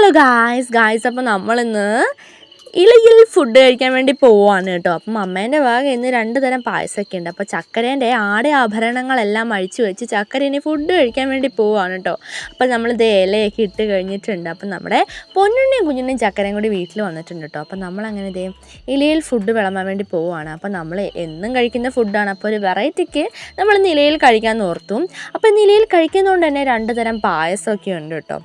Hello guys അപ്പോൾ നമ്മളിന്ന് ഇലയിൽ ഫുഡ് കഴിക്കാൻ വേണ്ടി പോവാണ് കേട്ടോ. അപ്പം അമ്മേൻ്റെ ഭാഗ ഇന്ന് 2 തരം പായസമൊക്കെ ഉണ്ട്. അപ്പോൾ ചക്കരേൻ്റെ ആടെ ആഭരണങ്ങളെല്ലാം അഴിച്ചു വെച്ച് ചക്കര ഇനി ഫുഡ് കഴിക്കാൻ വേണ്ടി പോവാണ് കേട്ടോ. അപ്പോൾ നമ്മളിത് ഇലയൊക്കെ ഇട്ട് കഴിഞ്ഞിട്ടുണ്ട്. അപ്പം നമ്മുടെ പൊന്നുണ്ണിയും കുഞ്ഞുണ്ണിയും ചക്കരയും കൂടി വീട്ടിൽ വന്നിട്ടുണ്ട് കേട്ടോ. അപ്പം നമ്മളങ്ങനെ ഇതേ ഇലയിൽ ഫുഡ് വിളമ്പാൻ വേണ്ടി പോവുകയാണ്. അപ്പം നമ്മൾ എന്നും കഴിക്കുന്ന ഫുഡാണ്. അപ്പോൾ ഒരു വെറൈറ്റിക്ക് നമ്മൾ ഇലയിൽ കഴിക്കാൻ ഓർത്തും. അപ്പോൾ ഇലയിൽ കഴിക്കുന്നതുകൊണ്ട് തന്നെ 2 തരം പായസമൊക്കെ ഉണ്ട് കേട്ടോ.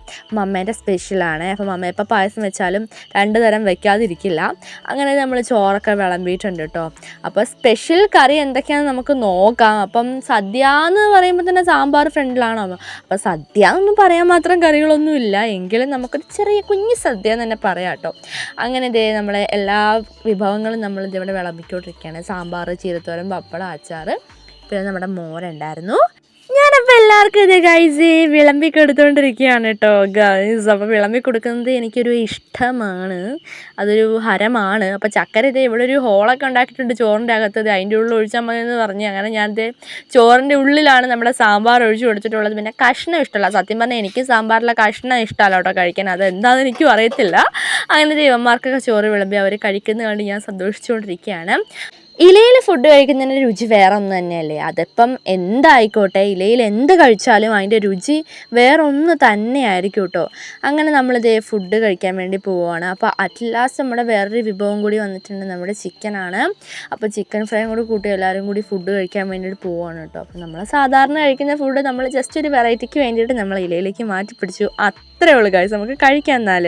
അമ്മേൻ്റെ സ്പെഷ്യലാണ്. അപ്പം അമ്മ എപ്പോൾ പായസം വെച്ചാലും 2 തരം വെക്കാതിരിക്കും. അങ്ങനെ നമ്മൾ ചോറൊക്കെ വിളമ്പിയിട്ടുണ്ട് കേട്ടോ. അപ്പോൾ സ്പെഷ്യൽ കറി എന്തൊക്കെയാണെന്ന് നമുക്ക് നോക്കാം. അപ്പം സദ്യ എന്ന് പറയുമ്പോൾ തന്നെ സാമ്പാർ ഫ്രണ്ടിലാണോ? അപ്പോൾ സദ്യ എന്നൊന്നും പറയാൻ മാത്രം കറികളൊന്നും ഇല്ല, എങ്കിലും നമുക്കൊരു ചെറിയ കുഞ്ഞു സദ്യ എന്ന് തന്നെ പറയാം കേട്ടോ. അങ്ങനെ ഇതേ നമ്മളെ എല്ലാ വിഭവങ്ങളും നമ്മൾ ഇതിവിടെ വിളമ്പിക്കൊണ്ടിരിക്കുകയാണ്. സാമ്പാർ, ചീരത്തോരൻ, പപ്പടം, അച്ചാർ, പിന്നെ നമ്മുടെ മോരുണ്ടായിരുന്നു. ഞാനപ്പോൾ എല്ലാവർക്കും ഇത് ഗൈസ് വിളമ്പി കൊടുത്തുകൊണ്ടിരിക്കുകയാണ് കേട്ടോ ഗൈസ്. അപ്പോൾ വിളമ്പി കൊടുക്കുന്നത് എനിക്കൊരു ഇഷ്ടമാണ്, അതൊരു ഹരമാണ്. അപ്പോൾ ചക്കര ഇത് ഇവിടെ ഒരു ഹോളൊക്കെ ഉണ്ടാക്കിയിട്ടുണ്ട് ചോറിൻ്റെ അകത്ത്, അതിൻ്റെ ഉള്ളിൽ ഒഴിച്ചാൽ മതി എന്ന് പറഞ്ഞ് അങ്ങനെ ഞാനത് ചോറിൻ്റെ ഉള്ളിലാണ് നമ്മുടെ സാമ്പാർ ഒഴിച്ച് കൊടുത്തിട്ടുള്ളത്. പിന്നെ കഷ്ണം ഇഷ്ടമല്ല, സത്യം പറഞ്ഞാൽ എനിക്ക് സാമ്പാറിലെ കഷ്ണം ഇഷ്ടമല്ല കേട്ടോ കഴിക്കാൻ, അതെന്താണെന്ന് എനിക്കും അറിയത്തില്ല. അങ്ങനെ ദൈവന്മാർക്കൊക്കെ ചോറ് വിളമ്പി അവർ കഴിക്കുന്നത് കണ്ട് ഞാൻ സന്തോഷിച്ചുകൊണ്ടിരിക്കുകയാണ്. ഇലയിൽ ഫുഡ് കഴിക്കുന്നതിൻ്റെ രുചി വേറെ ഒന്ന് തന്നെയല്ലേ. അതിപ്പം എന്തായിക്കോട്ടെ, ഇലയിൽ എന്ത് കഴിച്ചാലും അതിൻ്റെ രുചി വേറെ ഒന്ന് തന്നെയായിരിക്കും കേട്ടോ. അങ്ങനെ നമ്മളിതേ ഫുഡ് കഴിക്കാൻ വേണ്ടി പോവുകയാണ്. അപ്പോൾ അറ്റ് ലാസ്റ്റ് നമ്മുടെ വേറൊരു വിഭവം കൂടി വന്നിട്ടുണ്ട്, നമ്മുടെ ചിക്കനാണ്. അപ്പോൾ ചിക്കൻ ഫ്രൈയും കൂടി കൂട്ടി എല്ലാവരും കൂടി ഫുഡ് കഴിക്കാൻ വേണ്ടിയിട്ട് പോവുകയാണ് കേട്ടോ. അപ്പോൾ നമ്മൾ സാധാരണ കഴിക്കുന്ന ഫുഡ് നമ്മൾ ജസ്റ്റ് ഒരു വെറൈറ്റിക്ക് വേണ്ടിയിട്ട് നമ്മൾ ഇലയിലേക്ക് മാറ്റി പിടിച്ചു. അത്രയേ ഉള്ളൂ ഗൈസ്, നമുക്ക് കഴിക്കാം എന്നാൽ.